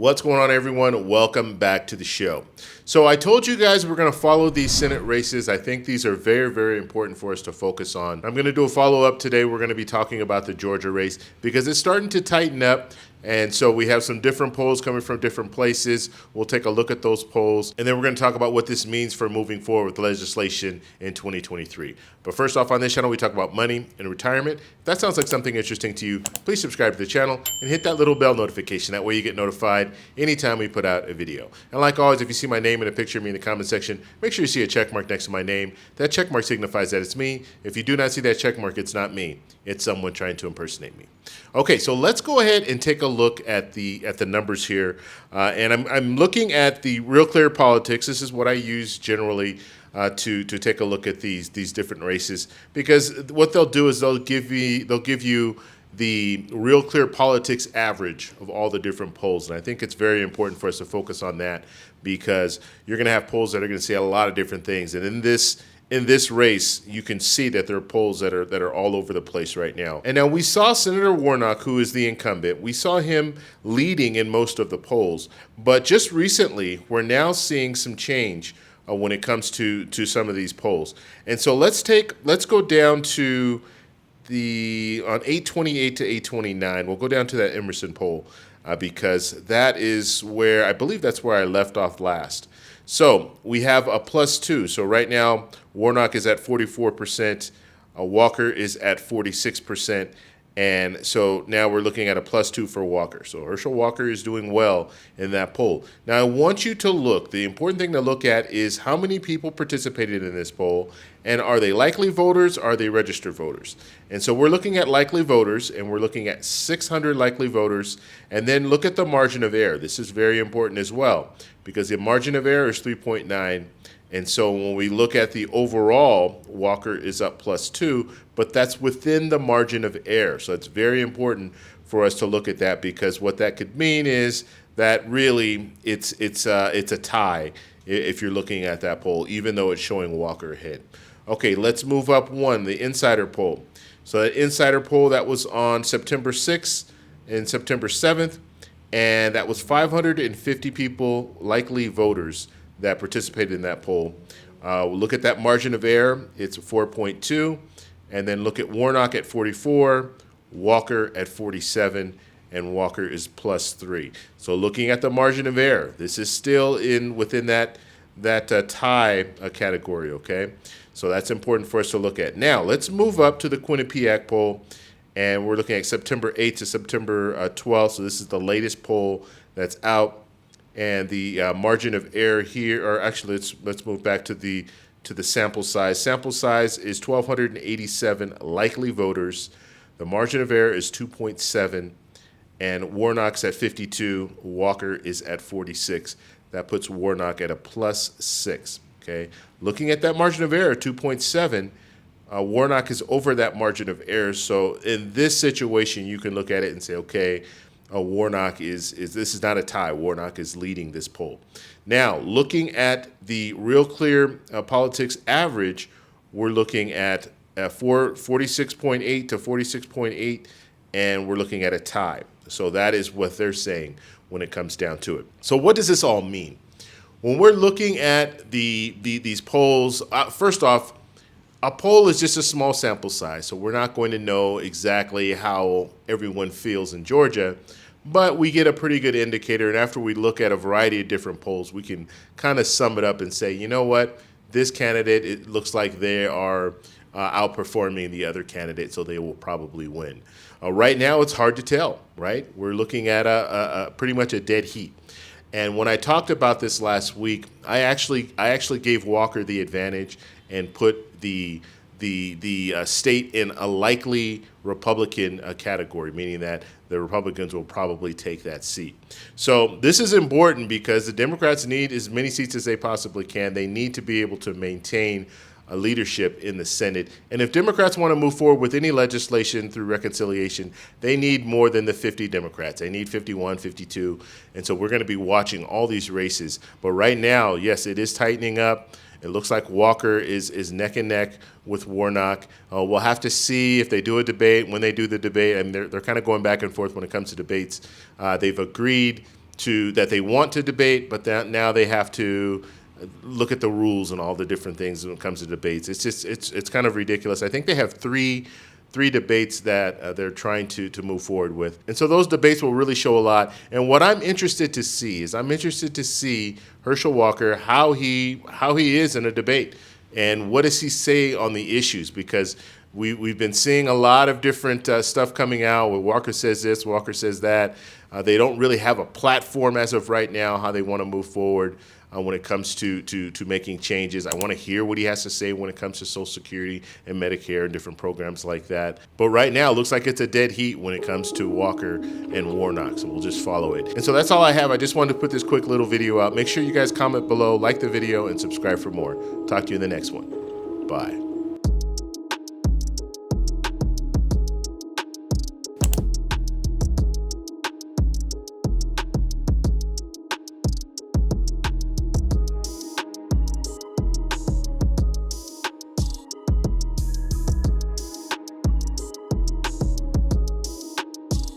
What's going on, everyone? Welcome back to the show. So I told you guys we're going to follow these Senate races. I think these are very, very important for us to focus on. I'm going to do a follow-up today. We're going to be talking about the Georgia race because it's starting to tighten up. And so we have some different polls coming from different places. We'll take a look at those polls, and then we're going to talk about what this means for moving forward with legislation in 2023. But first off, on this channel, we talk about money and retirement. If that sounds like something interesting to you, please subscribe to the channel and hit that little bell notification. That way you get notified anytime we put out a video. And like always, if you see my name and a picture of me in the comment section, make sure you see a check mark next to my name. That check mark signifies that it's me. If you do not see that check mark, it's not me. It's someone trying to impersonate me. Okay, so let's go ahead and take a look at the numbers here. And I'm looking at the Real Clear Politics. This is what I use generally to take a look at these different races, because what they'll do is they'll give you the Real Clear Politics average of all the different polls. And I think it's very important for us to focus on that, because you're going to have polls that are going to say a lot of different things. And in this race, you can see that there are polls that are all over the place right now. And now we saw Senator Warnock, who is the incumbent. We saw him leading in most of the polls. But just recently, we're now seeing some change when it comes to some of these polls. And so let's go down to on 828 to 829. We'll go down to that Emerson poll because that is where, I believe that's where I left off last. So we have a +2. So right now, Warnock is at 44%. Walker is at 46%. And so now we're looking at a +2 for Walker. So Herschel Walker is doing well in that poll. Now I want you to look. The important thing to look at is how many people participated in this poll, and are they likely voters? Are they registered voters? And so we're looking at likely voters, and we're looking at 600 likely voters. And then look at the margin of error. This is very important as well, because the margin of error is 3.9. And so when we look at the overall, Walker is up +2, but that's within the margin of error. So it's very important for us to look at that, because what that could mean is that really it's a tie if you're looking at that poll, even though it's showing Walker ahead. Okay, let's move up one, the insider poll. So the insider poll, that was on September 6th and September 7th, and that was 550 people, likely voters, that participated in that poll. We'll look at that margin of error. It's 4.2. And then look at Warnock at 44, Walker at 47, and Walker is +3. So looking at the margin of error, this is still within that tie category, okay? So that's important for us to look at. Now, let's move up to the Quinnipiac poll, and we're looking at September 8th to September 12th. So this is the latest poll that's out. And the margin of error here, or actually let's move back to the sample size. Sample size is 1,287 likely voters. The margin of error is 2.7, and Warnock's at 52. Walker is at 46. That puts Warnock at a +6. Okay, looking at that margin of error, 2.7. Warnock is over that margin of error. So in this situation, you can look at it and say, okay, Warnock this is not a tie. Warnock is leading this poll. Now, looking at the Real Clear Politics average, we're looking at 46.8 to 46.8, and we're looking at a tie. So that is what they're saying when it comes down to it. So what does this all mean? When we're looking at these polls, first off, a poll is just a small sample size, so we're not going to know exactly how everyone feels in Georgia, but we get a pretty good indicator. And after we look at a variety of different polls, we can kind of sum it up and say, you know what, this candidate, it looks like they are outperforming the other candidate, so they will probably win. Right now, it's hard to tell, right? We're looking at a pretty much a dead heat. And when I talked about this last week, I actually gave Walker the advantage and put the state in a likely Republican category, meaning that the Republicans will probably take that seat. So this is important because the Democrats need as many seats as they possibly can. They need to be able to maintain a leadership in the Senate. And if Democrats want to move forward with any legislation through reconciliation, they need more than the 50 Democrats. They need 51, 52. And so we're going to be watching all these races. But right now, yes, it is tightening up. It looks like Walker is neck and neck with Warnock. We'll have to see if they do a debate. When they do the debate, and they're kind of going back and forth when it comes to debates. They've agreed that they want to debate, but that now they have to look at the rules and all the different things when it comes to debates. It's just it's kind of ridiculous. I think they have three debates that they're trying to move forward with, and so those debates will really show a lot. And what I'm interested to see Herschel Walker how he is in a debate, and what does he say on the issues, because we've been seeing a lot of different stuff coming out where Walker says this, Walker says that. They don't really have a platform as of right now how they want to move forward when it comes to making changes. I want to hear what he has to say when it comes to Social Security and Medicare and different programs like that. But right now, it looks like it's a dead heat when it comes to Walker and Warnock, so we'll just follow it. And so that's all I have. I just wanted to put this quick little video out. Make sure you guys comment below, like the video, and subscribe for more. Talk to you in the next one. Bye.